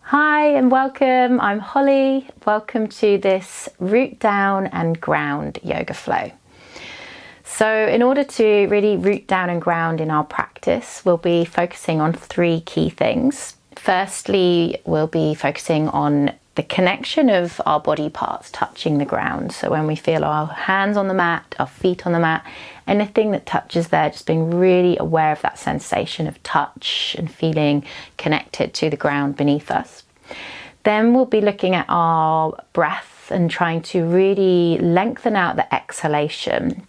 Hi and welcome, I'm Holly. Welcome to this root down and ground yoga flow. So in order to really root down and ground in our practice, we'll be focusing on three key things. Firstly, we'll be focusing on the connection of our body parts touching the ground. So when we feel our hands on the mat, our feet on the mat, anything that touches there, just being really aware of that sensation of touch and feeling connected to the ground beneath us. Then we'll be looking at our breath and trying to really lengthen out the exhalation.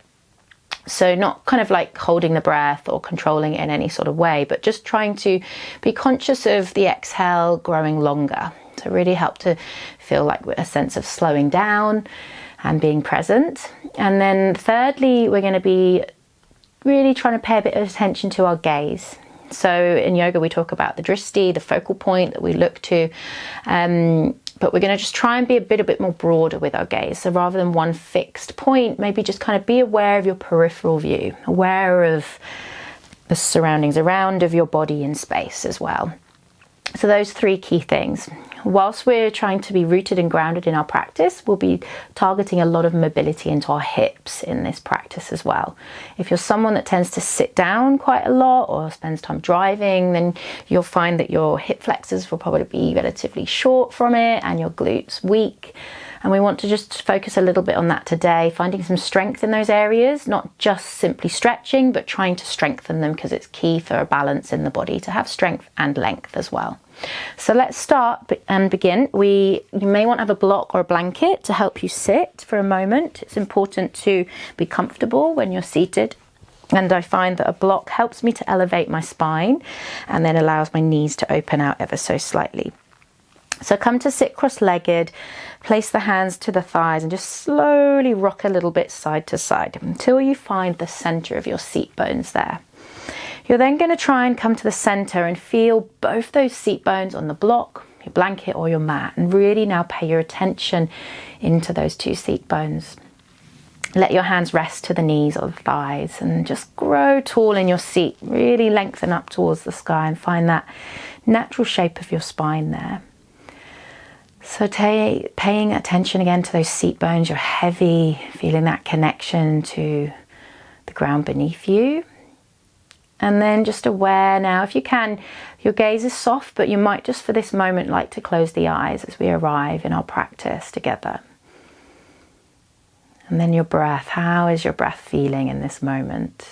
So not kind of like holding the breath or controlling it in any sort of way, but just trying to be conscious of the exhale growing longer. So really help to feel like a sense of slowing down and being present. And then thirdly, we're going to be really trying to pay a bit of attention to our gaze. So in yoga, we talk about the drishti, the focal point that we look to, but we're going to just try and be a bit more broader with our gaze. So rather than one fixed point, maybe just kind of be aware of your peripheral view, aware of the surroundings around of your body in space as well. So those three key things. Whilst we're trying to be rooted and grounded in our practice, we'll be targeting a lot of mobility into our hips in this practice as well. If you're someone that tends to sit down quite a lot or spends time driving, then you'll find that your hip flexors will probably be relatively short from it and your glutes weak. And we want to just focus a little bit on that today, finding some strength in those areas, not just simply stretching, but trying to strengthen them because it's key for a balance in the body to have strength and length as well. So let's start and begin. You may want to have a block or a blanket to help you sit for a moment. It's important to be comfortable when you're seated. And I find that a block helps me to elevate my spine and then allows my knees to open out ever so slightly. So come to sit cross-legged, place the hands to the thighs and just slowly rock a little bit side to side until you find the center of your seat bones there. You're then going to try and come to the center and feel both those seat bones on the block, your blanket or your mat, and really now pay your attention into those two seat bones. Let your hands rest to the knees or the thighs and just grow tall in your seat. Really lengthen up towards the sky and find that natural shape of your spine there. So paying attention again to those seat bones, you're heavy, feeling that connection to the ground beneath you. And then just aware now, if you can, your gaze is soft, but you might just for this moment like to close the eyes as we arrive in our practice together. And then your breath, how is your breath feeling in this moment?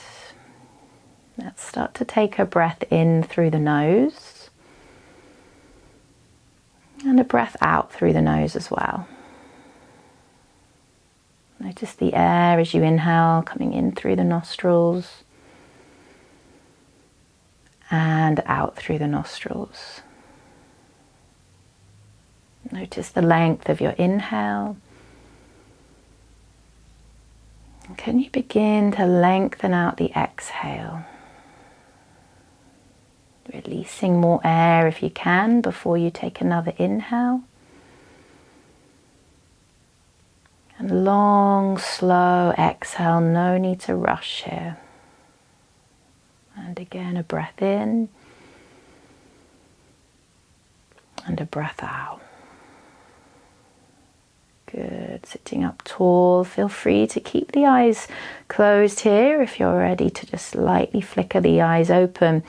Let's start to take a breath in through the nose. And a breath out through the nose as well. Notice the air as you inhale coming in through the nostrils and out through the nostrils. Notice the length of your inhale. Can you begin to lengthen out the exhale? Releasing more air if you can before you take another inhale. And long, slow exhale, no need to rush here. And again, a breath in and a breath out. Good, sitting up tall. Feel free to keep the eyes closed here if you're ready to just lightly flicker the eyes open.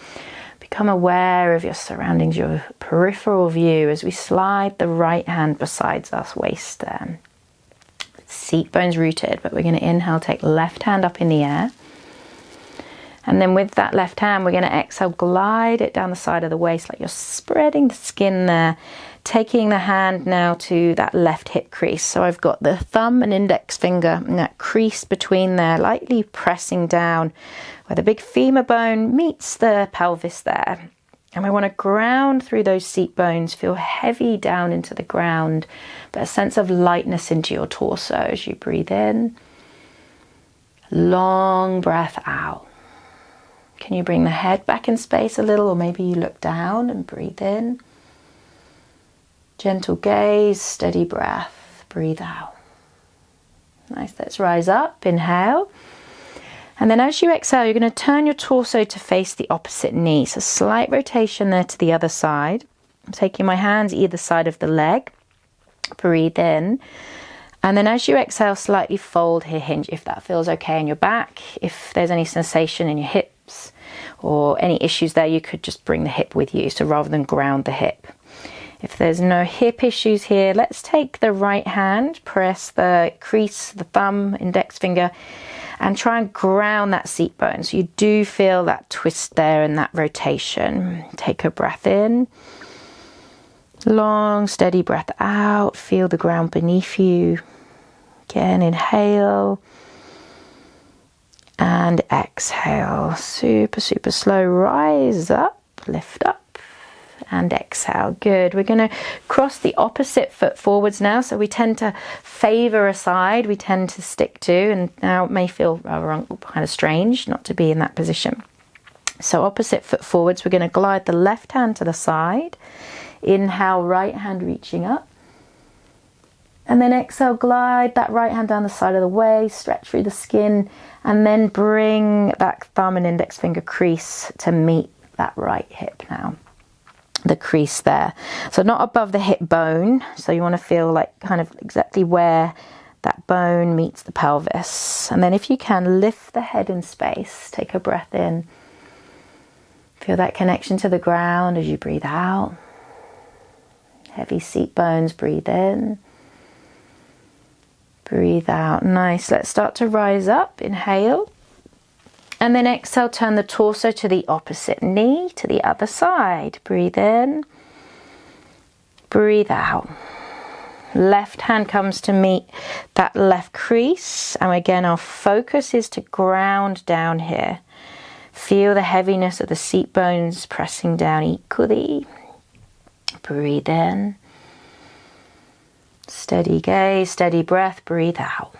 Become aware of your surroundings, your peripheral view as we slide the right hand beside us, waist there. Seat bones rooted, but we're going to inhale, take left hand up in the air. And then with that left hand, we're going to exhale, glide it down the side of the waist like you're spreading the skin there. Taking the hand now to that left hip crease. So I've got the thumb and index finger and that crease between there, lightly pressing down where the big femur bone meets the pelvis there. And we want to ground through those seat bones, feel heavy down into the ground, but a sense of lightness into your torso as you breathe in. Long breath out. Can you bring the head back in space a little, or maybe you look down and breathe in. Gentle gaze, steady breath, breathe out. Nice, let's rise up, inhale. And then as you exhale, you're going to turn your torso to face the opposite knee. So slight rotation there to the other side. I'm taking my hands either side of the leg. Breathe in. And then as you exhale, slightly fold here, hinge, if that feels okay in your back. If there's any sensation in your hips or any issues there, you could just bring the hip with you. So rather than ground the hip. If there's no hip issues here, let's take the right hand, press the crease, the thumb, index finger, and try and ground that seat bone. So you do feel that twist there and that rotation. Take a breath in. Long, steady breath out. Feel the ground beneath you. Again, inhale. And exhale. Super, super slow. Rise up, lift up. And exhale. Good. We're going to cross the opposite foot forwards now. So we tend to favor a side. We tend to stick to, and now it may feel kind of strange not to be in that position. So opposite foot forwards, we're going to glide the left hand to the side. Inhale, right hand reaching up. And then exhale, glide that right hand down the side of the way, stretch through the skin, and then bring that thumb and index finger crease to meet that right hip now. The crease there, so not above the hip bone, so you want to feel like kind of exactly where that bone meets the pelvis. And then if you can, lift the head in space, take a breath in, feel that connection to the ground as you breathe out. Heavy seat bones, breathe in, breathe out. Nice. Let's start to rise up. Inhale. And then exhale, turn the torso to the opposite knee, to the other side. Breathe in, breathe out. Left hand comes to meet that left crease. And again, our focus is to ground down here. Feel the heaviness of the seat bones pressing down equally. Breathe in. Steady gaze, steady breath, breathe out.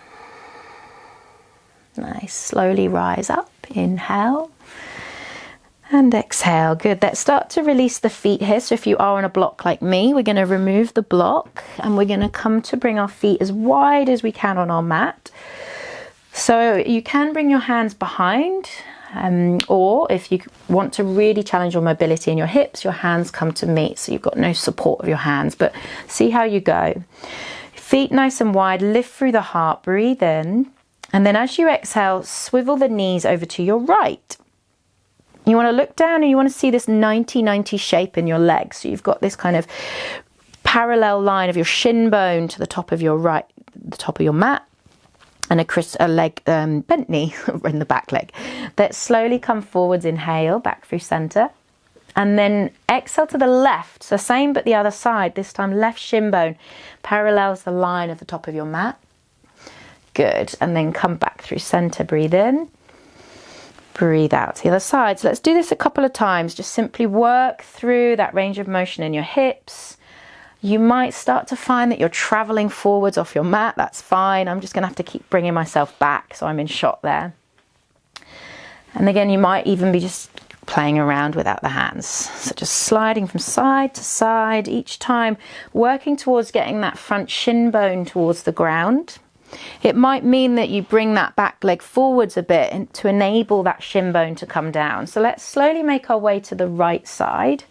Nice. Slowly rise up. Inhale and exhale. Good. Let's start to release the feet here. So if you are on a block like me, we're going to remove the block and we're going to come to bring our feet as wide as we can on our mat. So you can bring your hands behind, or if you want to really challenge your mobility in your hips, your hands come to meet. So you've got no support of your hands, but see how you go. Feet nice and wide, lift through the heart, breathe in. And then as you exhale, swivel the knees over to your right. You want to look down and you want to see this 90-90 shape in your legs. So you've got this kind of parallel line of your shin bone to the top of your right, the top of your mat, and a leg bent knee in the back leg. Let's slowly come forwards, inhale, back through center. And then exhale to the left. So same but the other side. This time left shin bone parallels the line of the top of your mat. Good. And then come back through center. Breathe in. Breathe out to the other side. So let's do this a couple of times. Just simply work through that range of motion in your hips. You might start to find that you're traveling forwards off your mat. That's fine. I'm just going to have to keep bringing myself back so I'm in shot there. And again, you might even be just playing around without the hands. So just sliding from side to side each time, working towards getting that front shin bone towards the ground. It might mean that you bring that back leg forwards a bit and to enable that shin bone to come down. So let's slowly make our way to the right side.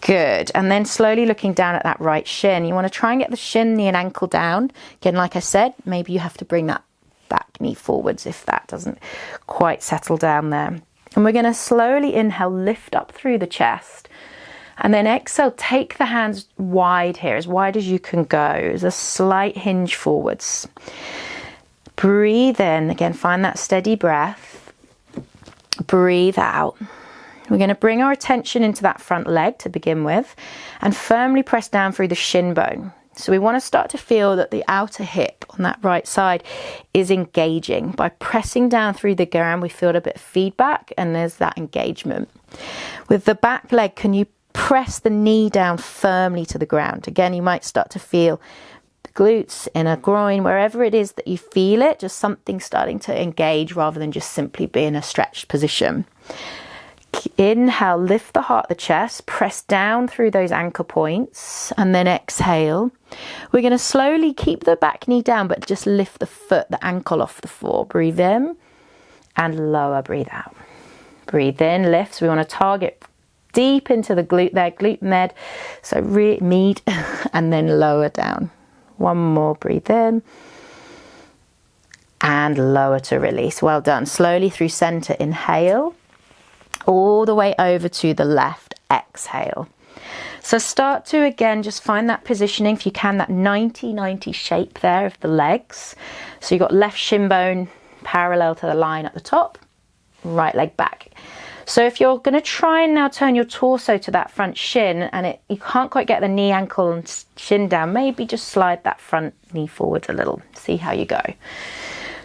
Good. And then slowly looking down at that right shin. You want to try and get the shin, knee and ankle down. Again, like I said, maybe you have to bring that back knee forwards if that doesn't quite settle down there. And we're going to slowly inhale, lift up through the chest. And then exhale, take the hands wide here, as wide as you can go. As a slight hinge forwards. Breathe in. Again, find that steady breath. Breathe out. We're going to bring our attention into that front leg to begin with and firmly press down through the shin bone. So we want to start to feel that the outer hip on that right side is engaging. By pressing down through the ground, we feel a bit of feedback and there's that engagement. With the back leg, can you press the knee down firmly to the ground? Again, you might start to feel the glutes, inner groin, wherever it is that you feel it, just something starting to engage rather than just simply be in a stretched position. Inhale, lift the heart, the chest, press down through those anchor points, and then exhale. We're going to slowly keep the back knee down, but just lift the foot, the ankle off the floor. Breathe in and lower, breathe out. Breathe in, lift. So we want to target deep into the glute there, glute med. So med and then lower down. One more, breathe in. And lower to release. Well done. Slowly through center, inhale. All the way over to the left, exhale. So start to, again, just find that positioning, if you can, that 90-90 shape there of the legs. So you've got left shin bone parallel to the line at the top, right leg back. So if you're going to try and now turn your torso to that front shin and you can't quite get the knee, ankle and shin down, maybe just slide that front knee forwards a little. See how you go.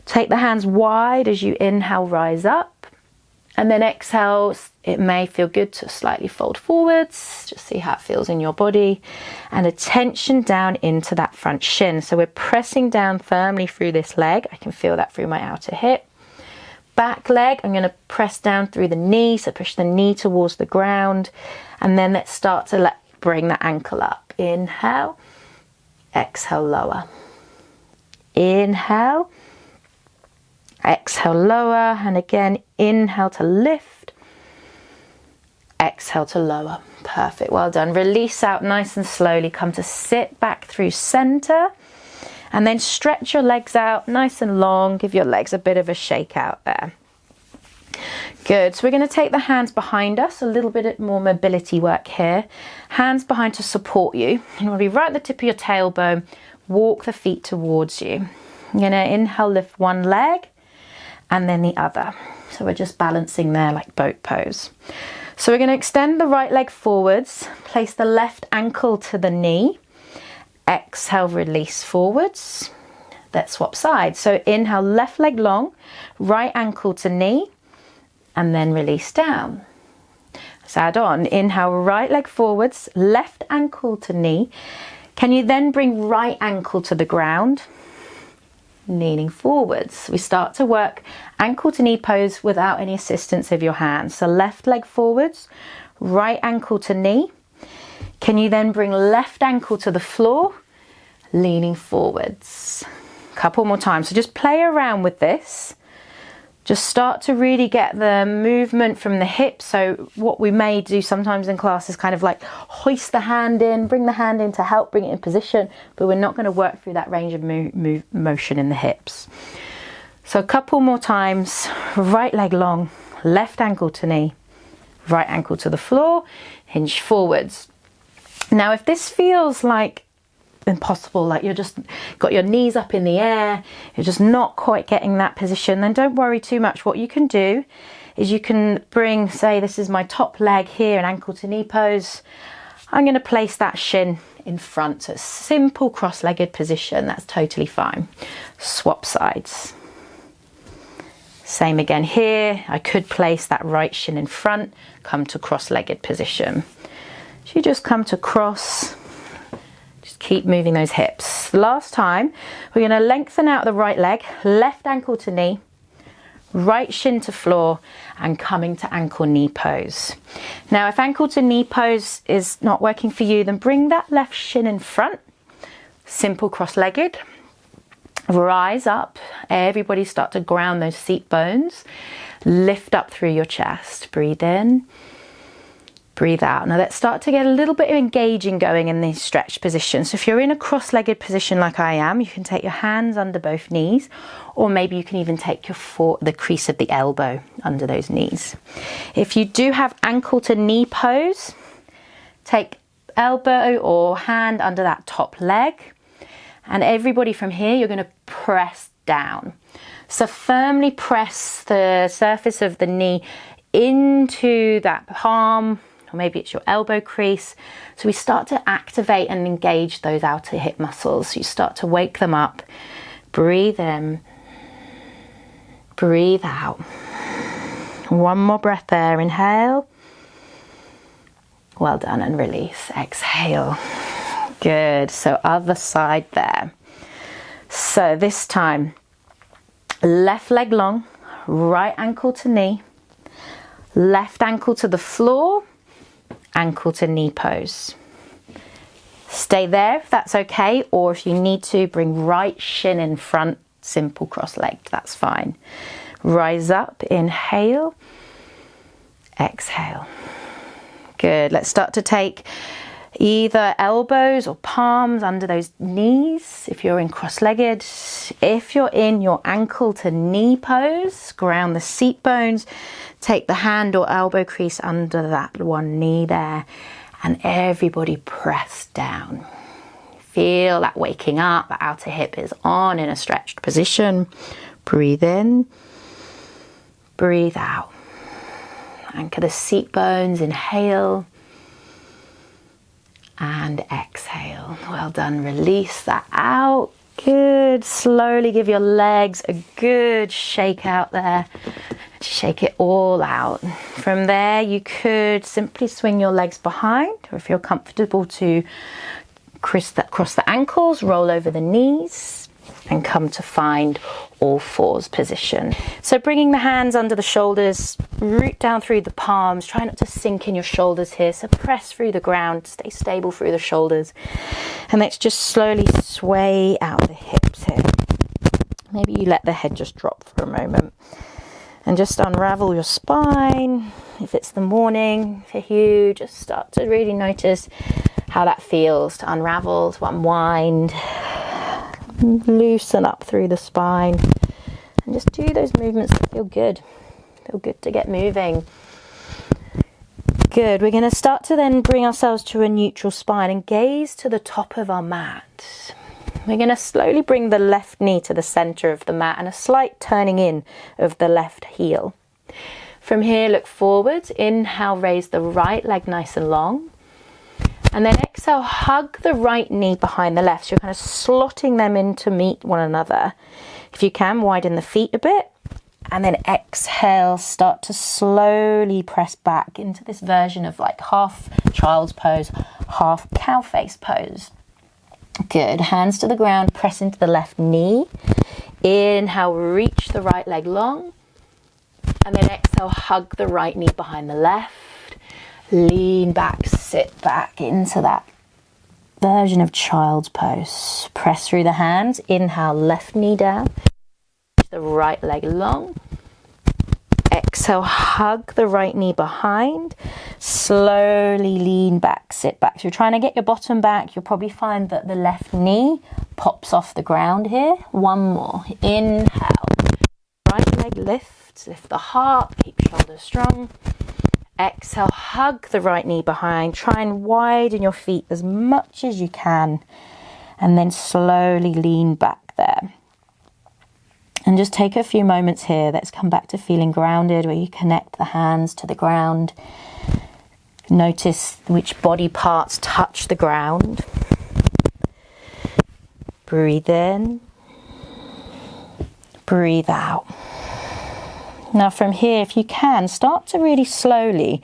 Take the hands wide as you inhale, rise up. And then exhale, it may feel good to slightly fold forwards. Just see how it feels in your body. And attention down into that front shin. So we're pressing down firmly through this leg. I can feel that through my outer hip. Back leg, I'm going to press down through the knee. So push the knee towards the ground. And then let's start to bring the ankle up. Inhale, exhale, lower. Inhale. Exhale, lower, and again, inhale to lift, exhale to lower. Perfect, well done. Release out nice and slowly. Come to sit back through center, and then stretch your legs out nice and long. Give your legs a bit of a shake out there. Good, so we're going to take the hands behind us, a little bit more mobility work here. Hands behind to support you. You want to be right at the tip of your tailbone. Walk the feet towards you. You're going to inhale, lift one leg, and then the other. So we're just balancing there like boat pose. So we're going to extend the right leg forwards, place the left ankle to the knee, exhale, release forwards. Let's swap sides. So inhale, left leg long, right ankle to knee, and then release down. Let's add on. Inhale, right leg forwards, left ankle to knee. Can you then bring right ankle to the ground? Leaning forwards. We start to work ankle to knee pose without any assistance of your hands. So left leg forwards, right ankle to knee. Can you then bring left ankle to the floor, leaning forwards? Couple more times. So just play around with this. Just start to really get the movement from the hips. So what we may do sometimes in class is kind of like hoist the hand in, bring the hand in to help bring it in position, but we're not going to work through that range of motion in the hips. So a couple more times. Right leg long, left ankle to knee, right ankle to the floor, hinge forwards. Now if this feels like impossible, like you're just got your knees up in the air, you're just not quite getting that position, then don't worry too much. What you can do is you can bring, say this is my top leg here, an ankle to knee pose. I'm going to place that shin in front, so a simple cross-legged position. That's totally fine. Swap sides. Same again here. I could place that right shin in front, come to cross-legged position. So you just come to cross. Keep moving those hips. Last time, we're going to lengthen out the right leg, left ankle to knee, right shin to floor, and coming to ankle knee pose. Now, if ankle to knee pose is not working for you, then bring that left shin in front, simple cross-legged. Rise up. Everybody start to ground those seat bones. Lift up through your chest. Breathe in. Breathe out. Now let's start to get a little bit of engaging going in these stretched positions. So if you're in a cross-legged position like I am, you can take your hands under both knees, or maybe you can even take the crease of the elbow under those knees. If you do have ankle to knee pose, take elbow or hand under that top leg, and everybody from here, you're going to press down. So firmly press the surface of the knee into that palm, or maybe it's your elbow crease. So we start to activate and engage those outer hip muscles. You start to wake them up. Breathe in, breathe out. One more breath there. Inhale. Well done, and release. Exhale. Good. So other side there. So this time, left leg long, right ankle to knee, left ankle to the floor, ankle to knee pose. Stay there if that's okay, or if you need to, bring right shin in front, simple cross-legged, that's fine. Rise up, inhale, exhale. Good. Let's start to take either elbows or palms under those knees if you're in cross-legged. If you're in your ankle to knee pose, ground the seat bones, take the hand or elbow crease under that one knee there, and everybody press down. Feel that waking up, the outer hip is on in a stretched position. Breathe in, breathe out. Anchor the seat bones, inhale and exhale. Well done, release that out. Good, slowly give your legs a good shake out there. Shake it all out. From there, you could simply swing your legs behind, or if you're comfortable to cross the ankles, roll over the knees, and come to find all fours position. So bringing the hands under the shoulders, root down through the palms, try not to sink in your shoulders here, so press through the ground, stay stable through the shoulders, and let's just slowly sway out the hips here. Maybe you let the head just drop for a moment and just unravel your spine. If it's the morning for you, just start to really notice how that feels to unravel, to unwind, loosen up through the spine, and just do those movements that feel good. Feel good to get moving. Good. We're going to start to then bring ourselves to a neutral spine and gaze to the top of our mat. We're going to slowly bring the left knee to the center of the mat and a slight turning in of the left heel. From here, look forward. Inhale, raise the right leg nice and long. And then exhale, hug the right knee behind the left. So you're kind of slotting them in to meet one another. If you can, widen the feet a bit. And then exhale, start to slowly press back into this version of like half child's pose, half cow face pose. Good. Hands to the ground, press into the left knee. Inhale, reach the right leg long. And then exhale, hug the right knee behind the left. Lean back, sit back into that version of child's pose. Press through the hands. Inhale, left knee down. The right leg long. Exhale, hug the right knee behind. Slowly lean back, sit back. So you're trying to get your bottom back. You'll probably find that the left knee pops off the ground here. One more. Inhale. Right leg lifts. Lift the heart. Keep shoulders strong. Exhale, hug the right knee behind. Try and widen your feet as much as you can. And then slowly lean back there. And just take a few moments here. Let's come back to feeling grounded, where you connect the hands to the ground. Notice which body parts touch the ground. Breathe in. Breathe out. Now from here, if you can, start to really slowly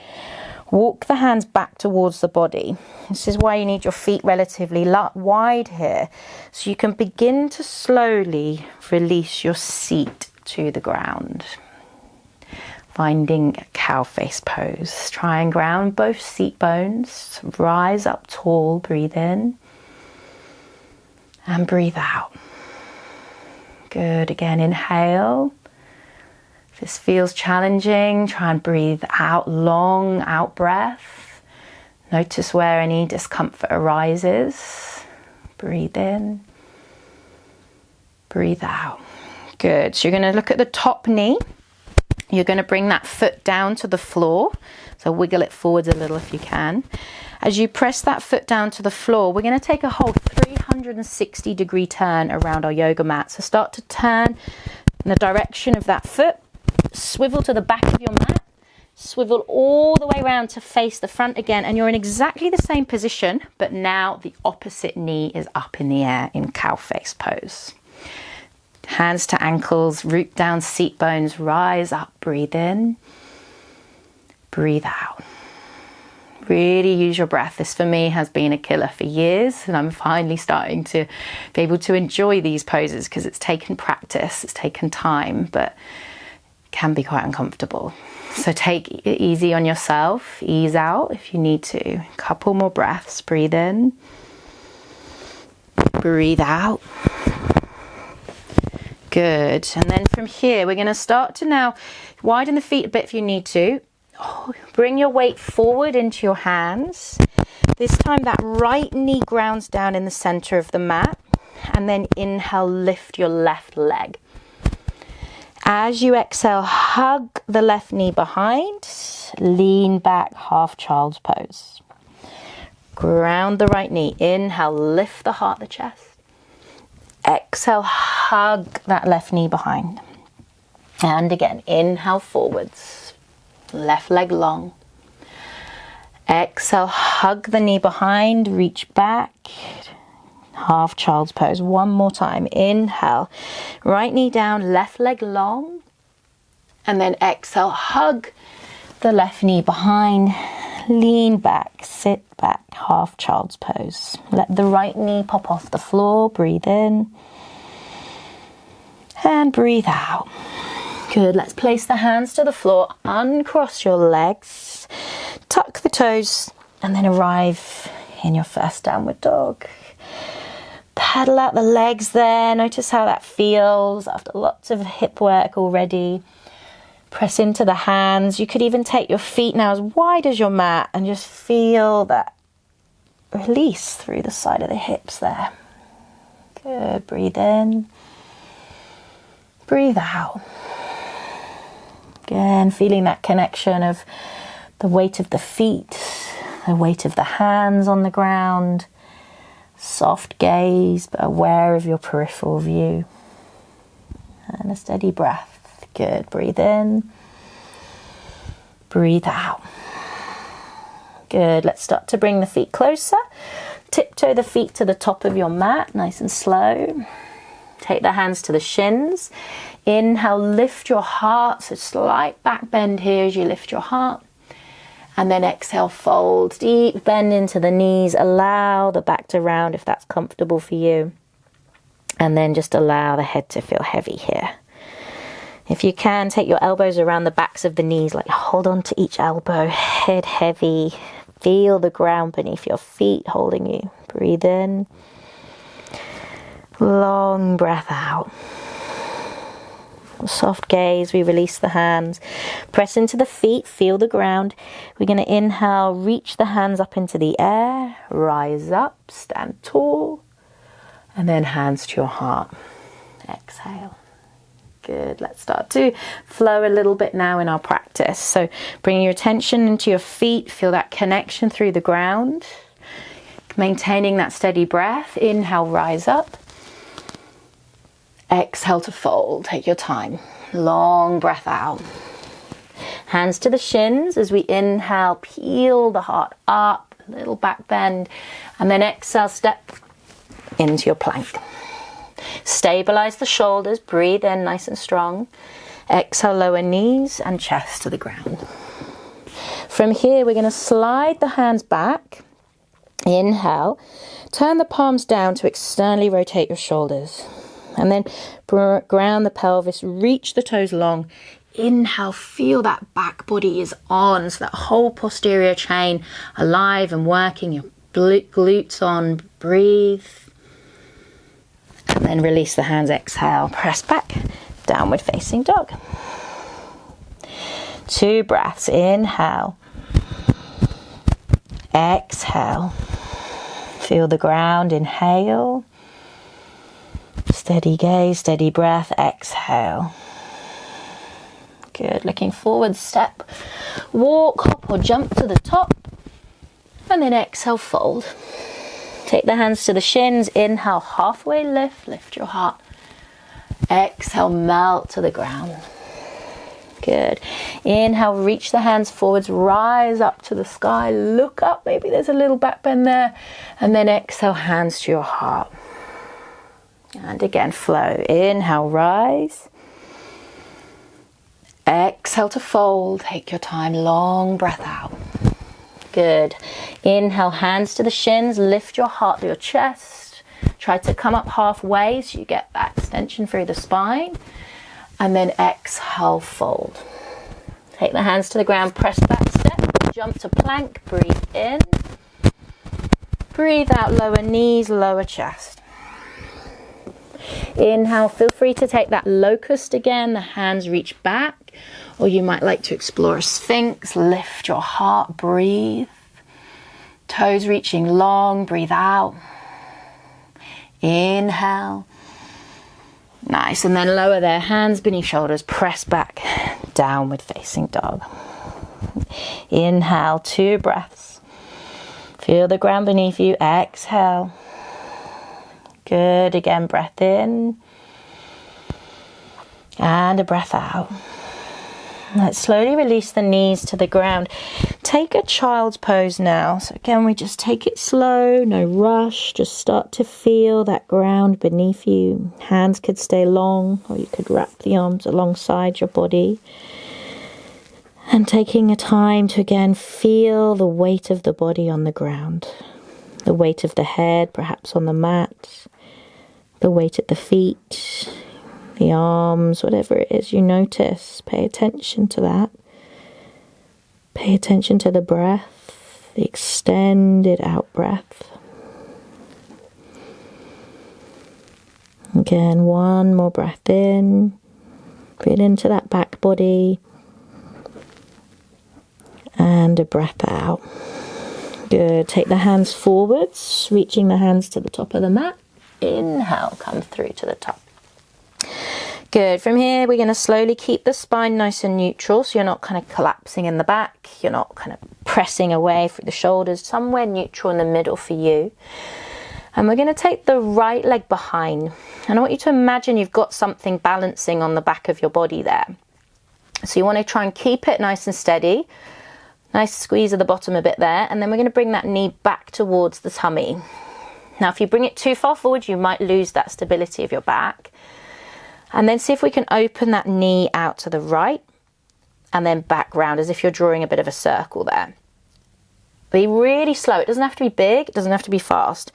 walk the hands back towards the body. This is why you need your feet relatively wide here, so you can begin to slowly release your seat to the ground. Finding a cow face pose. Try and ground both seat bones. Rise up tall, breathe in and breathe out. Good. Again, inhale. If this feels challenging, try and breathe out, long out breath. Notice where any discomfort arises. Breathe in, breathe out. Good. So you're going to look at the top knee. You're going to bring that foot down to the floor. So wiggle it forwards a little if you can. As you press that foot down to the floor, we're going to take a whole 360-degree turn around our yoga mat. So start to turn in the direction of that foot. Swivel to the back of your mat, swivel all the way around to face the front again, and you're in exactly the same position, but now the opposite knee is up in the air in cow face pose. Hands to ankles, root down seat bones, rise up, breathe in, breathe out. Really use your breath. This for me has been a killer for years, and I'm finally starting to be able to enjoy these poses because it's taken practice, it's taken time, but can be quite uncomfortable. So take it easy on yourself, ease out if you need to. A couple more breaths, breathe in, breathe out. Good. And then from here, we're going to start to now widen the feet a bit if you need to, Bring your weight forward into your hands. This time that right knee grounds down in the center of the mat. And then inhale, lift your left leg. As you exhale, hug the left knee behind. Lean back, half child's pose. Ground the right knee. Inhale, lift the heart, the chest. Exhale, hug that left knee behind. And again, inhale forwards. Left leg long. Exhale, hug the knee behind, reach back. Half child's pose. One more time. Inhale, right knee down, left leg long. And then exhale, hug the left knee behind. Lean back, sit back, half child's pose. Let the right knee pop off the floor. Breathe in. And breathe out. Good. Let's place the hands to the floor. Uncross your legs. Tuck the toes. And then arrive in your first downward dog. Paddle out the legs there. Notice how that feels after lots of hip work already. Press into the hands. You could even take your feet now as wide as your mat and just feel that release through the side of the hips there. Good. Breathe in. Breathe out. Again, feeling that connection of the weight of the feet, the weight of the hands on the ground. Soft gaze, but aware of your peripheral view. And a steady breath. Good. Breathe in. Breathe out. Good. Let's start to bring the feet closer. Tiptoe the feet to the top of your mat, nice and slow. Take the hands to the shins. Inhale, lift your heart. So slight back bend here as you lift your heart. And then exhale, fold. Deep bend into the knees. Allow the back to round if that's comfortable for you. And then just allow the head to feel heavy here. If you can, take your elbows around the backs of the knees, like hold on to each elbow, head heavy. Feel the ground beneath your feet holding you. Breathe in. Long breath out. Soft gaze, we release the hands. Press into the feet, feel the ground. We're going to inhale, reach the hands up into the air, rise up, stand tall, and then hands to your heart. Exhale. Good. Let's start to flow a little bit now in our practice. So bring your attention into your feet, feel that connection through the ground. Maintaining that steady breath. Inhale, rise up. Exhale to fold. Take your time. Long breath out. Hands to the shins as we inhale, peel the heart up, little back bend, and then exhale, step into your plank. Stabilize the shoulders, breathe in nice and strong. Exhale, lower knees and chest to the ground. From here, we're going to slide the hands back. Inhale, turn the palms down to externally rotate your shoulders. And then ground the pelvis, reach the toes long. Inhale, feel that back body is on, so that whole posterior chain alive and working, your glutes on, breathe. And then release the hands, exhale, press back, downward facing dog. 2 breaths, inhale, exhale, feel the ground, inhale, steady gaze, steady breath, exhale. Good, looking forward, step, walk, hop or jump to the top, and then exhale, fold. Take the hands to the shins, inhale, halfway lift, lift your heart. Exhale, melt to the ground. Good. Inhale, reach the hands forwards, rise up to the sky, look up, maybe there's a little back bend there, and then exhale, hands to your heart. And again, flow. Inhale, rise. Exhale to fold. Take your time, long breath out. Good. Inhale, hands to the shins, lift your heart to your chest. Try to come up halfway so you get that extension through the spine. And then exhale, fold. Take the hands to the ground, press back step, jump to plank, breathe in. Breathe out, lower knees, lower chest. Inhale, feel free to take that locust again, the hands reach back. or you might like to explore a sphinx. Lift your heart, breathe. Toes reaching long, breathe out. Inhale. Nice, and then lower their hands beneath shoulders, press back, downward facing dog. Inhale, 2 breaths. Feel the ground beneath you, exhale. Good, again, breath in. And a breath out. Let's slowly release the knees to the ground. Take a child's pose now. So again, we just take it slow, no rush. Just start to feel that ground beneath you. Hands could stay long, or you could wrap the arms alongside your body. And taking a time to again feel the weight of the body on the ground. The weight of the head, perhaps on the mat. The weight at the feet, the arms, whatever it is you notice. Pay attention to that. Pay attention to the breath, the extended out breath. Again, one more breath in. Breathe into that back body. And a breath out. Good. Take the hands forwards, reaching the hands to the top of the mat. Inhale, come through to the top. Good. From here, we're going to slowly keep the spine nice and neutral, so you're not kind of collapsing in the back. You're not kind of pressing away through the shoulders. Somewhere neutral in the middle for you. And we're going to take the right leg behind. And I want you to imagine you've got something balancing on the back of your body there. So you want to try and keep it nice and steady. Nice squeeze of the bottom a bit there. And then we're going to bring that knee back towards the tummy. Now, if you bring it too far forward, you might lose that stability of your back. And then see if we can open that knee out to the right and then back round as if you're drawing a bit of a circle there. Be really slow. It doesn't have to be big. It doesn't have to be fast.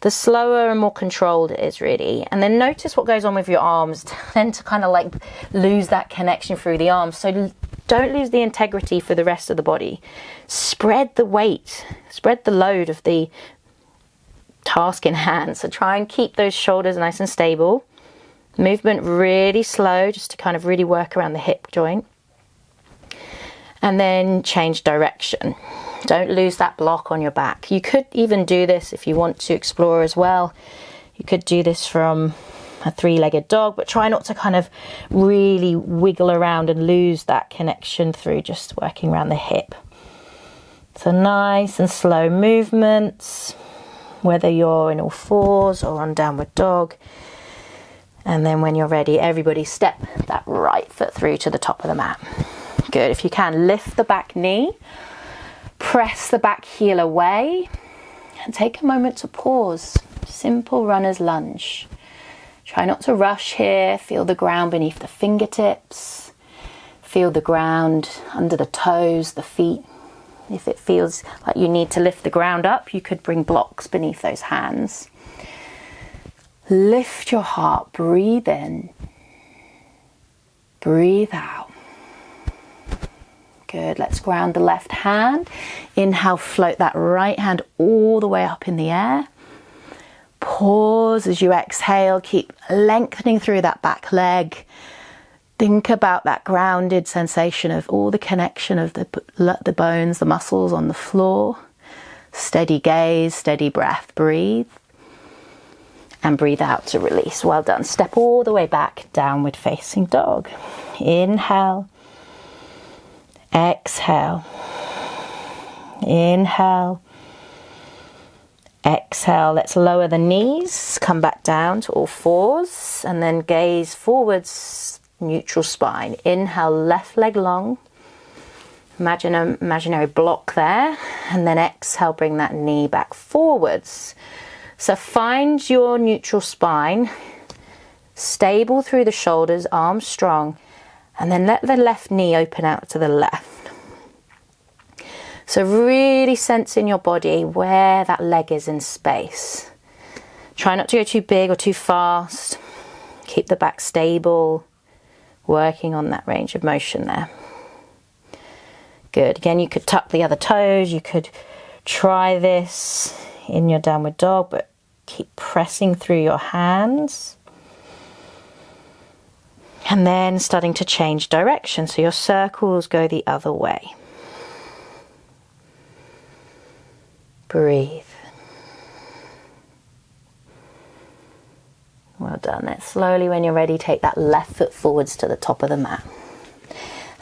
The slower and more controlled it is, really. And then notice what goes on with your arms. Tend to kind of like lose that connection through the arms. So don't lose the integrity for the rest of the body. Spread the weight. Spread the load of the task in hand. So try and keep those shoulders nice and stable. Movement really slow, just to kind of really work around the hip joint. And then change direction. Don't lose that block on your back. You could even do this if you want to explore as well. You could do this from a 3-legged dog, but try not to kind of really wiggle around and lose that connection through just working around the hip. So nice and slow movements, whether you're in all fours or on downward dog. And then when you're ready, everybody step that right foot through to the top of the mat. Good. If you can, lift the back knee, press the back heel away, and take a moment to pause. Simple runner's lunge. Try not to rush here. Feel the ground beneath the fingertips. Feel the ground under the toes, the feet. If it feels like you need to lift the ground up, you could bring blocks beneath those hands. Lift your heart, breathe in, breathe out. Good, let's ground the left hand. Inhale, float that right hand all the way up in the air. Pause as you exhale, keep lengthening through that back leg. Think about that grounded sensation of all the connection of the bones, the muscles on the floor. Steady gaze, steady breath, breathe. And breathe out to release. Well done. Step all the way back, downward facing dog. Inhale. Exhale. Inhale. Exhale. Let's lower the knees. Come back down to all fours. And then gaze forwards, neutral spine. Inhale, left leg long. Imagine an imaginary block there. And then exhale, bring that knee back forwards. So find your neutral spine, stable through the shoulders, arms strong, and then let the left knee open out to the left. So really sense in your body where that leg is in space. Try not to go too big or too fast. Keep the back stable, working on that range of motion there. Good. Again, you could tuck the other toes. You could try this in your downward dog, but keep pressing through your hands. And then starting to change direction, so your circles go the other way. Breathe. Well done. Then slowly, when you're ready, take that left foot forwards to the top of the mat.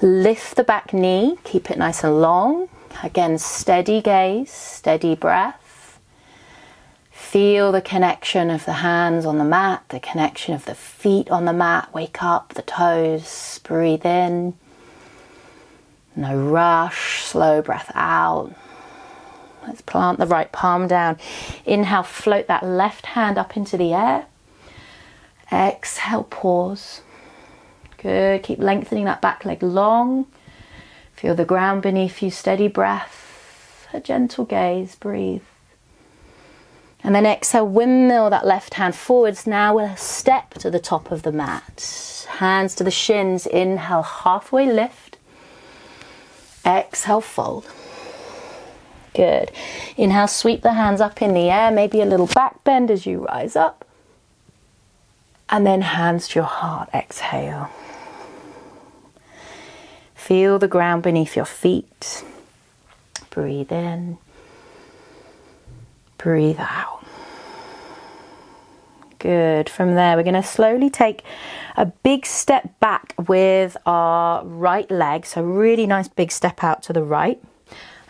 Lift the back knee, keep it nice and long. Again, steady gaze, steady breath. Feel the connection of the hands on the mat, the connection of the feet on the mat. Wake up the toes, breathe in. No rush, slow breath out. Let's plant the right palm down. Inhale, float that left hand up into the air. Exhale, pause. Good, keep lengthening that back leg long. Feel the ground beneath you, steady breath, a gentle gaze, breathe. And then exhale, windmill that left hand forwards. Now we'll step to the top of the mat. Hands to the shins, inhale, halfway lift. Exhale, fold. Good. Inhale, sweep the hands up in the air, maybe a little back bend as you rise up. And then hands to your heart, exhale. Feel the ground beneath your feet. Breathe in. Breathe out. Good. From there, we're going to slowly take a big step back with our right leg. So really nice big step out to the right.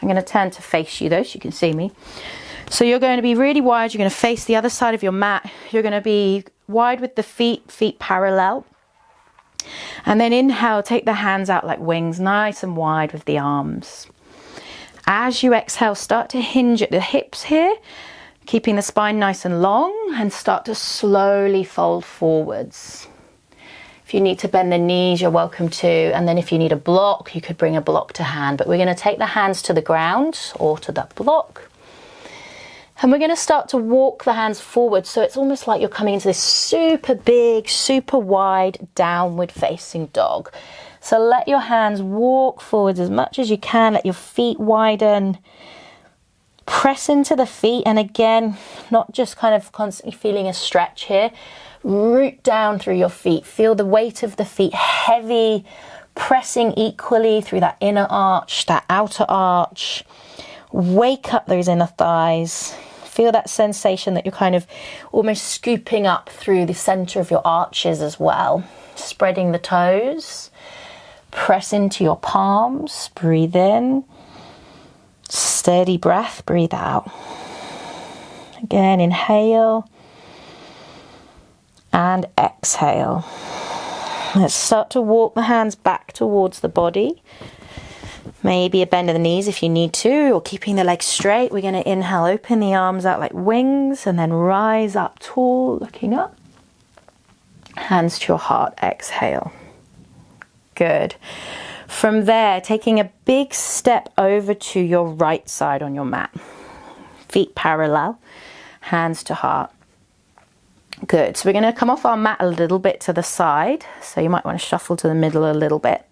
I'm going to turn to face you though, so you can see me. So you're going to be really wide. You're going to face the other side of your mat. You're going to be wide with the feet parallel. And then inhale, take the hands out like wings, nice and wide with the arms. As you exhale, start to hinge at the hips here, keeping the spine nice and long, and start to slowly fold forwards. If you need to bend the knees, you're welcome to. And then if you need a block, you could bring a block to hand. But we're going to take the hands to the ground or to that block. And we're going to start to walk the hands forward. So it's almost like you're coming into this super big, super wide downward facing dog. So let your hands walk forwards as much as you can. Let your feet widen. Press into the feet. And again, not just kind of constantly feeling a stretch here. Root down through your feet. Feel the weight of the feet heavy, pressing equally through that inner arch, that outer arch. Wake up those inner thighs. Feel that sensation that you're kind of almost scooping up through the center of your arches as well. Spreading the toes. Press into your palms. Breathe in. Steady breath. Breathe out. Again, inhale. And exhale. Let's start to walk the hands back towards the body. Maybe a bend of the knees if you need to, or keeping the legs straight. We're going to inhale, open the arms out like wings, and then rise up tall, looking up. Hands to your heart, exhale. Good. From there, taking a big step over to your right side on your mat. Feet parallel, hands to heart. Good. So we're going to come off our mat a little bit to the side. So you might want to shuffle to the middle a little bit.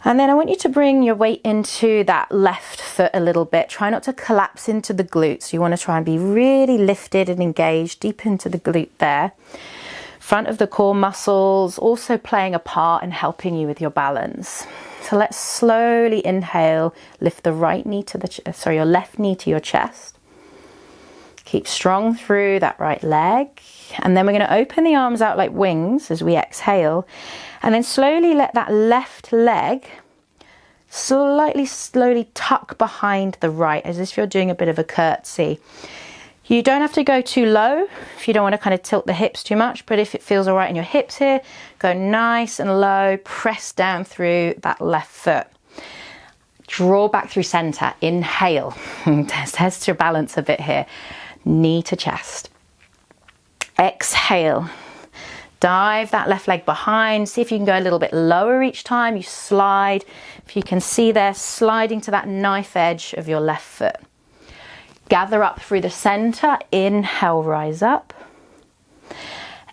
And then I want you to bring your weight into that left foot a little bit. Try not to collapse into the glutes. You want to try and be really lifted and engaged deep into the glute there. Front of the core muscles also playing a part in helping you with your balance. So let's slowly inhale, lift the right knee to your left knee to your chest. Keep strong through that right leg. And then we're going to open the arms out like wings as we exhale. And then slowly let that left leg slowly tuck behind the right, as if you're doing a bit of a curtsy. You don't have to go too low if you don't want to kind of tilt the hips too much, but if it feels all right in your hips here, go nice and low, press down through that left foot. Draw back through center, inhale. Test your balance a bit here. Knee to chest. Exhale. Dive that left leg behind. See if you can go a little bit lower each time. You slide. If you can see there, sliding to that knife edge of your left foot. Gather up through the center. Inhale, rise up.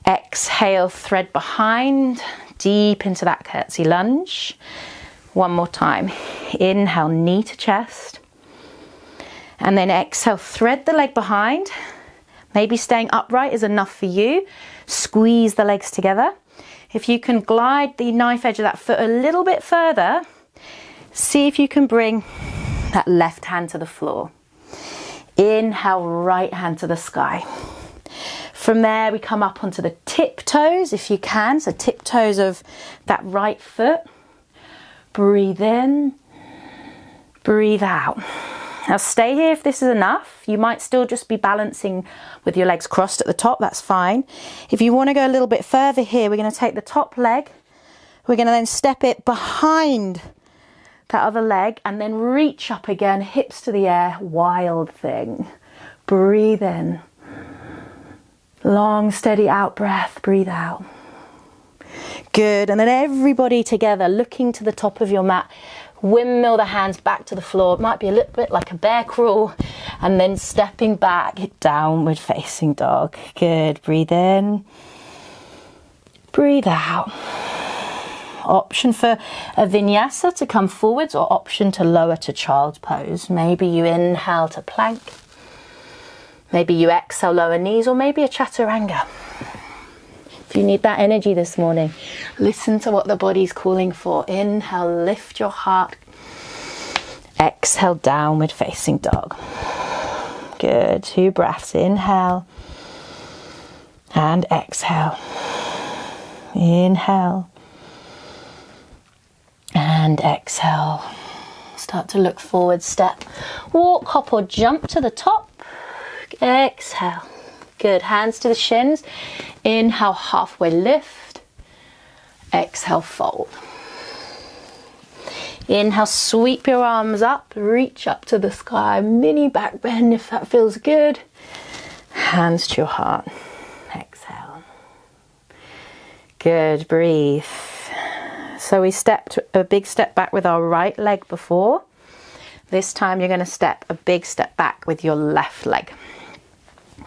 Exhale, thread behind. Deep into that curtsy lunge. One more time. Inhale, knee to chest. And then exhale, thread the leg behind. Maybe staying upright is enough for you. Squeeze the legs together. If you can glide the knife edge of that foot a little bit further, see if you can bring that left hand to the floor. Inhale, right hand to the sky. From there, we come up onto the tiptoes if you can. So tiptoes of that right foot. Breathe in, breathe out. Now stay here if this is enough. You might still just be balancing with your legs crossed at the top, that's fine. If you want to go a little bit further here, we're going to take the top leg. We're going to then step it behind that other leg and then reach up again, hips to the air, wild thing. Breathe in. Long, steady out breath, breathe out. Good, and then everybody together looking to the top of your mat. Windmill the hands back to the floor. It might be a little bit like a bear crawl, and then stepping back, downward facing dog. Good, breathe in, breathe out. Option for a vinyasa to come forwards or option to lower to child's pose. Maybe you inhale to plank, maybe you exhale lower knees, or maybe a chaturanga. If you need that energy this morning, listen to what the body's calling for. Inhale, lift your heart. Exhale, downward facing dog. Good. 2 breaths. Inhale and exhale. Inhale and exhale. Start to look forward, step, walk, hop or jump to the top. Exhale. Good, hands to the shins. Inhale, halfway lift. Exhale, fold. Inhale, sweep your arms up, reach up to the sky. Mini back bend if that feels good. Hands to your heart. Exhale. Good, breathe. So we stepped a big step back with our right leg before. This time you're going to step a big step back with your left leg.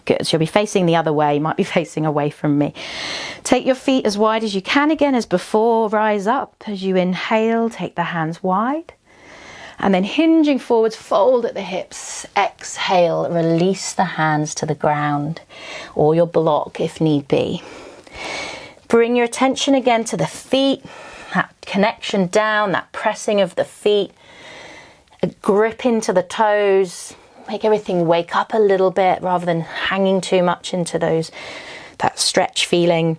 Good, so you'll be facing the other way, you might be facing away from me. Take your feet as wide as you can again as before, rise up. As you inhale, take the hands wide. And then hinging forwards, fold at the hips. Exhale, release the hands to the ground or your block if need be. Bring your attention again to the feet, that connection down, that pressing of the feet, a grip into the toes. Make everything wake up a little bit rather than hanging too much into that stretch feeling.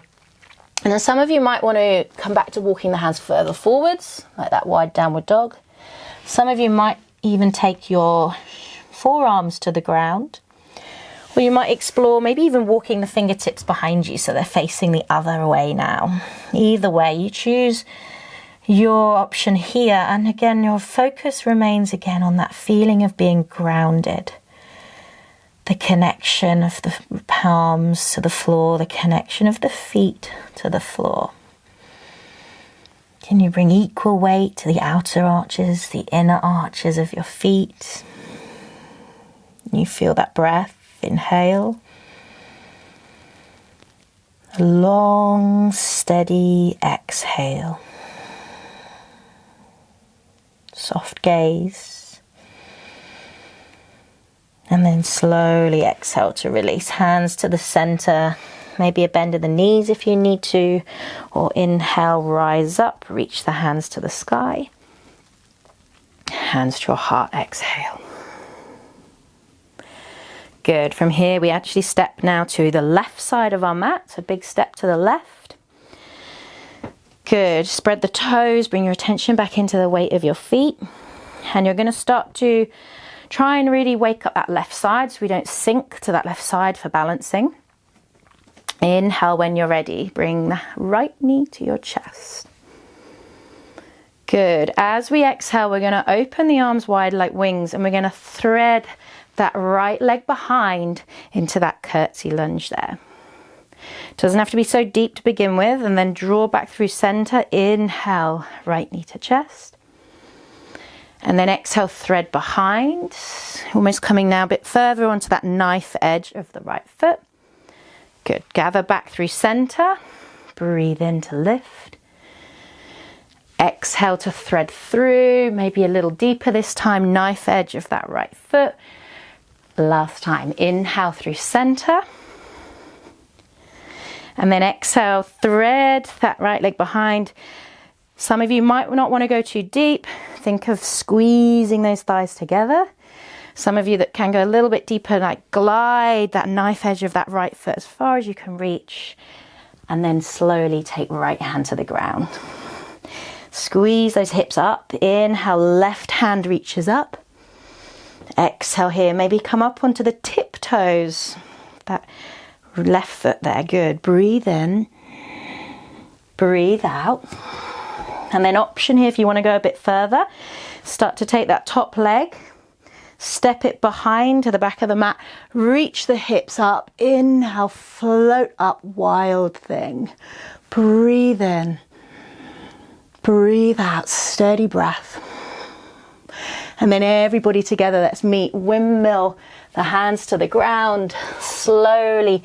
And then some of you might want to come back to walking the hands further forwards, like that wide downward dog. Some of you might even take your forearms to the ground. Or you might explore maybe even walking the fingertips behind you so they're facing the other way now. Either way, you choose your option here, and again your focus remains again on that feeling of being grounded, the connection of the palms to the floor, the connection of the feet to the floor. Can you bring equal weight to the outer arches, the inner arches of your feet? You feel that breath. Inhale, a long steady exhale. Soft gaze, and then slowly exhale to release. Hands to the center, maybe a bend of the knees if you need to, or inhale, rise up, reach the hands to the sky. Hands to your heart, exhale. Good. From here we actually step now to the left side of our mat, so big step to the left. Good. Spread the toes, bring your attention back into the weight of your feet. And you're going to start to try and really wake up that left side so we don't sink to that left side for balancing. Inhale when you're ready. Bring the right knee to your chest. Good. As we exhale, we're going to open the arms wide like wings and we're going to thread that right leg behind into that curtsy lunge there. Doesn't have to be so deep to begin with, and then draw back through center. Inhale, right knee to chest. And then exhale, thread behind. Almost coming now a bit further onto that knife edge of the right foot. Good. Gather back through center. Breathe in to lift. Exhale to thread through, maybe a little deeper this time, knife edge of that right foot. Last time. Inhale through center. And then exhale, thread that right leg behind. Some of you might not want to go too deep. Think of squeezing those thighs together. Some of you that can go a little bit deeper, like glide that knife edge of that right foot as far as you can reach. And then slowly take right hand to the ground. Squeeze those hips up. Inhale, left hand reaches up. Exhale here, maybe come up onto the tiptoes. That left foot there, good. Breathe in, breathe out. And then option here, if you want to go a bit further, start to take that top leg, step it behind to the back of the mat, reach the hips up, inhale, float up, wild thing. Breathe in, breathe out, steady breath. And then everybody together, let's meet, windmill the hands to the ground, slowly.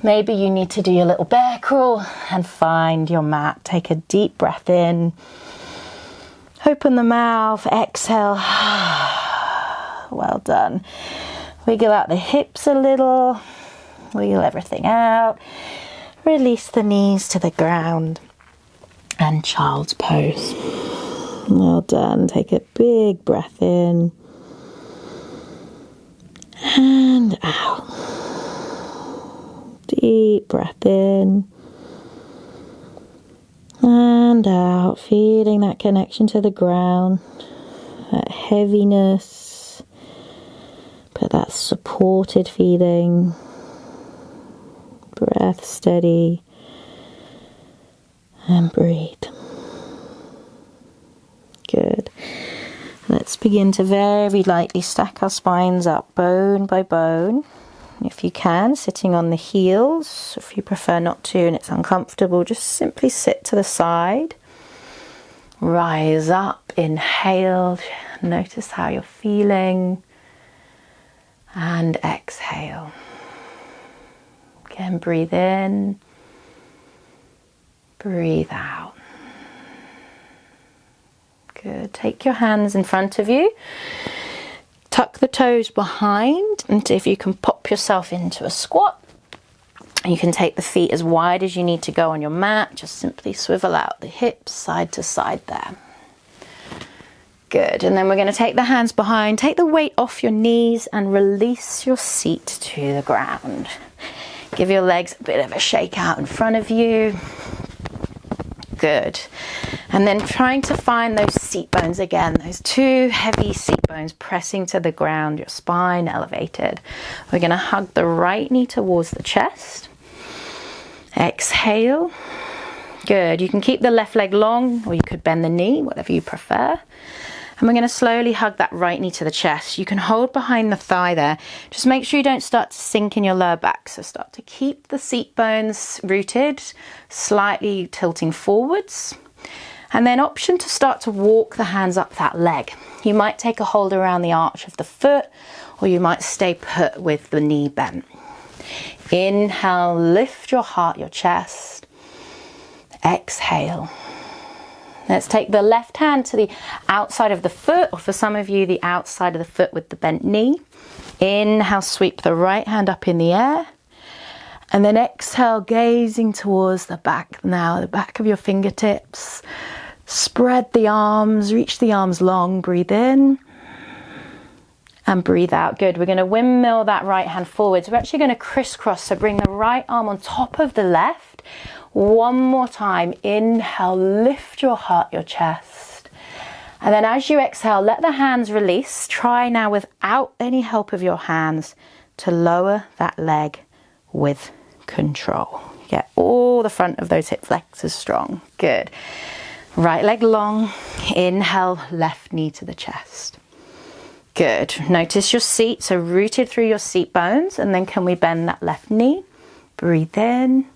Maybe you need to do your little bear crawl and find your mat. Take a deep breath in, open the mouth, exhale. Well done. Wiggle out the hips a little, wiggle everything out, release the knees to the ground, and child's pose. Well done. Take a big breath in and out. Deep breath in and out, feeling that connection to the ground, that heaviness, but that supported feeling. Breath steady and breathe. Good. Let's begin to very lightly stack our spines up bone by bone. If you can, sitting on the heels. If you prefer not to and it's uncomfortable, just simply sit to the side. Rise up, inhale, notice how you're feeling. And exhale. Again, breathe in, breathe out. Good. Take your hands in front of you. Tuck the toes behind, and if you can pop yourself into a squat. And you can take the feet as wide as you need to go on your mat. Just simply swivel out the hips side to side there. Good. And then we're going to take the hands behind, take the weight off your knees and release your seat to the ground. Give your legs a bit of a shake out in front of you. Good. And then trying to find those seat bones again, those two heavy seat bones pressing to the ground, your spine elevated. We're going to hug the right knee towards the chest. Exhale. Good. You can keep the left leg long, or you could bend the knee, whatever you prefer. And we're going to slowly hug that right knee to the chest. You can hold behind the thigh there. Just make sure you don't start to sink in your lower back. So start to keep the seat bones rooted, slightly tilting forwards. And then option to start to walk the hands up that leg. You might take a hold around the arch of the foot, or you might stay put with the knee bent. Inhale, lift your heart, your chest. Exhale. Let's take the left hand to the outside of the foot, or for some of you, the outside of the foot with the bent knee. Inhale, sweep the right hand up in the air. And then exhale, gazing towards the back now, the back of your fingertips. Spread the arms, reach the arms long, breathe in. And breathe out. Good. We're going to windmill that right hand forwards. We're actually going to crisscross, so bring the right arm on top of the left. One more time. Inhale, lift your heart, your chest. And then as you exhale, let the hands release. Try now without any help of your hands to lower that leg with control. Get all the front of those hip flexors strong. Good. Right leg long. Inhale, left knee to the chest. Good. Notice your seat, so rooted through your seat bones. And then can we bend that left knee? Breathe in.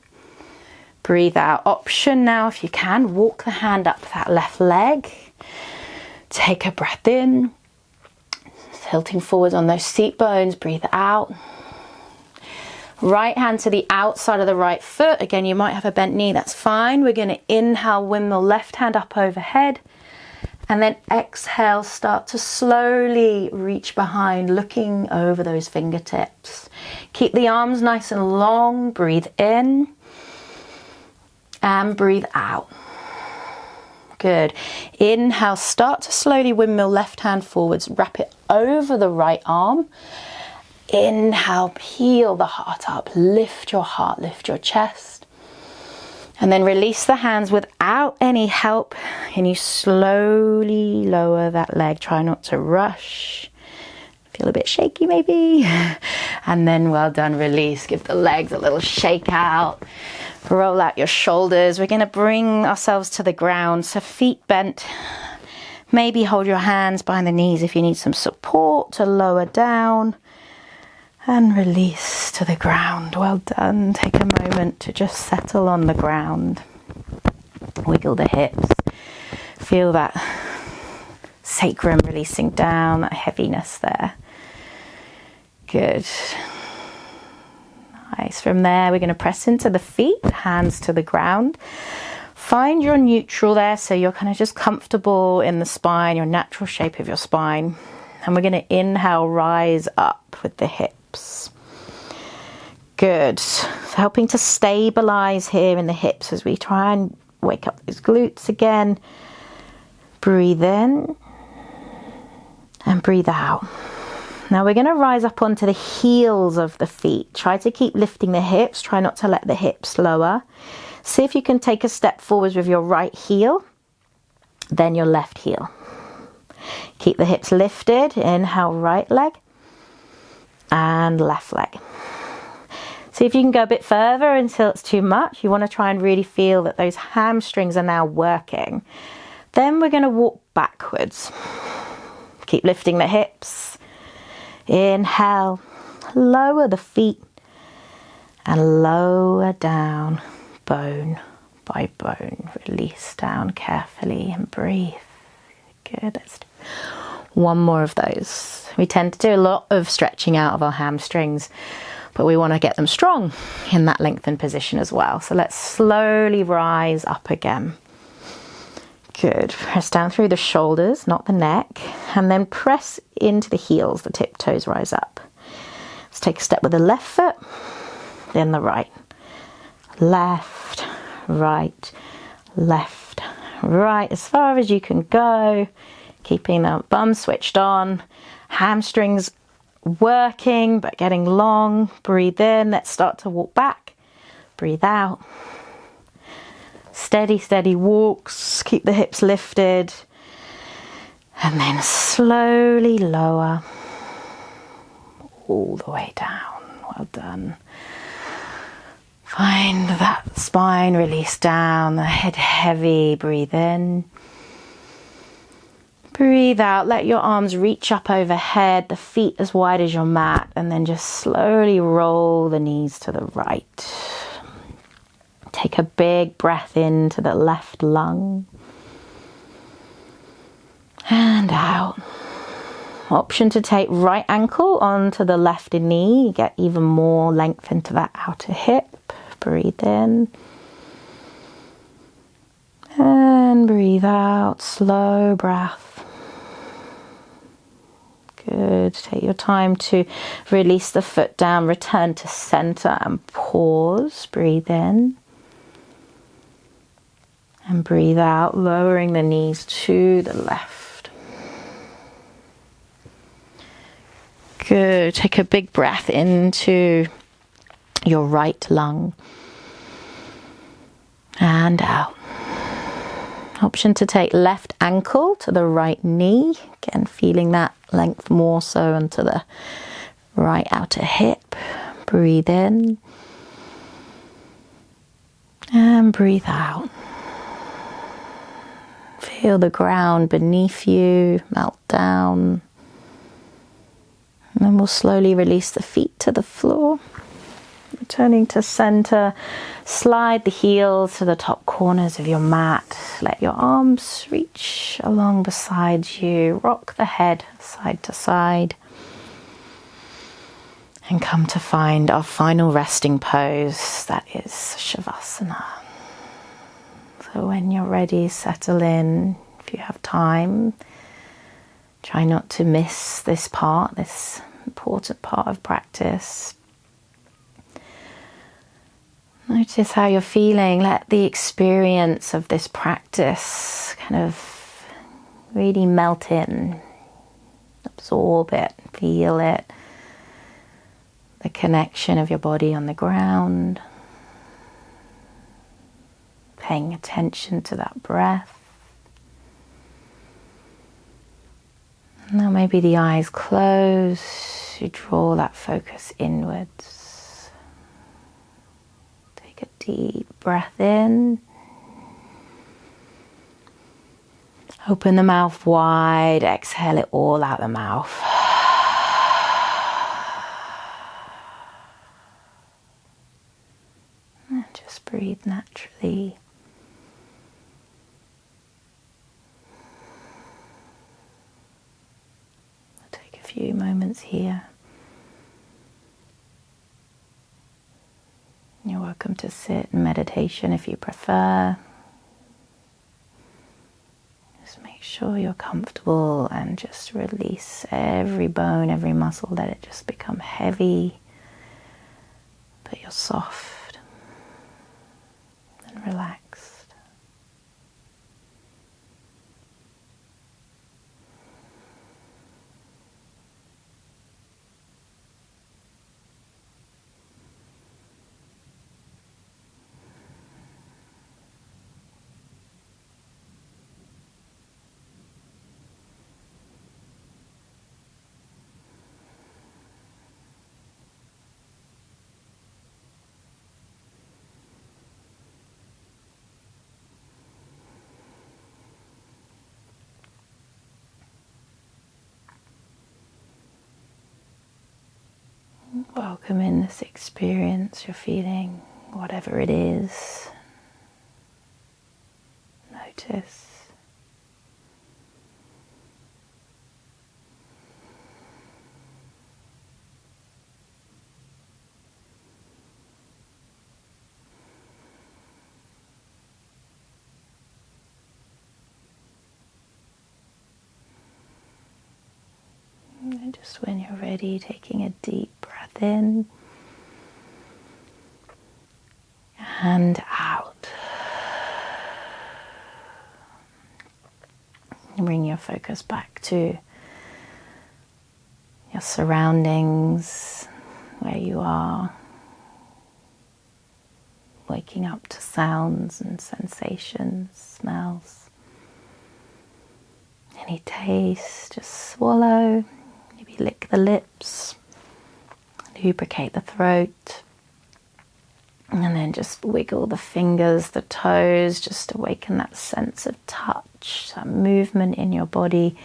Breathe out. Option now, if you can, walk the hand up that left leg. Take a breath in. Tilting forward on those seat bones. Breathe out. Right hand to the outside of the right foot. Again, you might have a bent knee. That's fine. We're going to inhale, windmill left hand up overhead. And then exhale, start to slowly reach behind, looking over those fingertips. Keep the arms nice and long. Breathe in. And breathe out. Good. Inhale, start to slowly windmill left hand forwards, wrap it over the right arm. Inhale, peel the heart up, lift your heart, lift your chest. And then release the hands without any help. And you slowly lower that leg. Try not to rush. Feel a bit shaky maybe. And then well done, release. Give the legs a little shake out. Roll out your shoulders. We're going to bring ourselves to the ground. So feet bent. Maybe hold your hands behind the knees if you need some support to lower down. And release to the ground. Well done. Take a moment to just settle on the ground. Wiggle the hips. Feel that sacrum releasing down, that heaviness there. Good. Nice. From there, we're going to press into the feet, hands to the ground. Find your neutral there, so you're kind of just comfortable in the spine, your natural shape of your spine. And we're going to inhale, rise up with the hips. Good. So helping to stabilize here in the hips as we try and wake up those glutes again. Breathe in and breathe out. Now we're going to rise up onto the heels of the feet. Try to keep lifting the hips. Try not to let the hips lower. See if you can take a step forwards with your right heel, then your left heel. Keep the hips lifted. Inhale, right leg and left leg. See if you can go a bit further until it's too much. You want to try and really feel that those hamstrings are now working. Then we're going to walk backwards. Keep lifting the hips. Inhale, lower the feet and lower down, bone by bone. Release down carefully and breathe. Good. Let's do one more of those. We tend to do a lot of stretching out of our hamstrings, but we want to get them strong in that lengthened position as well. So let's slowly rise up again. Good. Press down through the shoulders, not the neck, and then press into the heels, the tip toes rise up. Let's take a step with the left foot, then the right. Left, right, left, right, as far as you can go. Keeping the bum switched on, hamstrings working but getting long. Breathe in. Let's start to walk back. Breathe out. Steady, steady walks. Keep the hips lifted. And then slowly lower all the way down. Well done. Find that spine release down, the head heavy. Breathe in. Breathe out, let your arms reach up overhead, the feet as wide as your mat, and then just slowly roll the knees to the right. Take a big breath into the left lung. And out. Option to take right ankle onto the left knee, get even more length into that outer hip. Breathe in. And breathe out, slow breath. Good. Take your time to release the foot down, return to center and pause. Breathe in. And breathe out, lowering the knees to the left. Good. Take a big breath into your right lung. And out. Option to take left ankle to the right knee. Again, feeling that length more so onto the right outer hip. Breathe in. And breathe out. Feel the ground beneath you melt down. And then we'll slowly release the feet to the floor. Returning to center, slide the heels to the top corners of your mat. Let your arms reach along beside you. Rock the head side to side. And come to find our final resting pose, that is Shavasana. So when you're ready, settle in. If you have time, try not to miss this part, this important part of practice. Notice how you're feeling. Let the experience of this practice kind of really melt in. Absorb it, feel it. The connection of your body on the ground. Paying attention to that breath. Now maybe the eyes close. You draw that focus inwards. A deep breath in. Open the mouth wide. Exhale it all out the mouth. And just breathe naturally. I'll take a few moments here. You're welcome to sit in meditation if you prefer. Just make sure you're comfortable and just release every bone, every muscle. Let it just become heavy. But you're soft and relaxed. Welcome in this experience you're feeling, whatever it is. Notice. And just when you're ready, taking a deep breath in and out. Bring your focus back to your surroundings, where you are. Waking up to sounds and sensations, smells. Any taste, just swallow. Maybe lick the lips, lubricate the throat, and then just wiggle the fingers, the toes, just awaken that sense of touch, that movement in your body.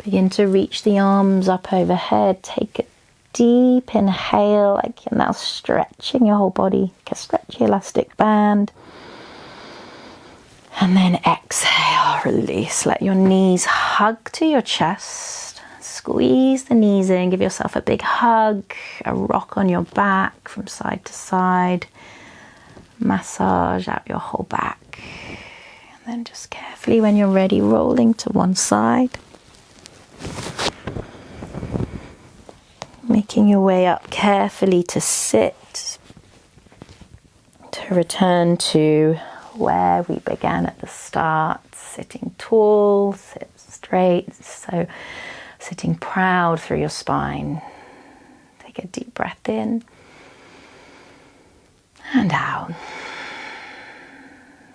Begin to reach the arms up overhead. Take a deep inhale, like you're now stretching your whole body, like a stretchy elastic band. And then exhale, release. Let your knees hug to your chest. Squeeze the knees in, give yourself a big hug, a rock on your back from side to side. Massage out your whole back. And then just carefully, when you're ready, rolling to one side. Making your way up carefully to sit. To return to where we began at the start. Sitting tall, sit straight. So sitting proud through your spine. Take a deep breath in and out.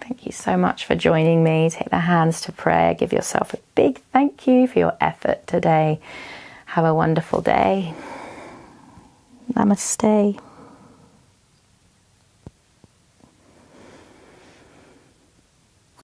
Thank you so much for joining me. Take the hands to prayer. Give yourself a big thank you for your effort today. Have a wonderful day. Namaste.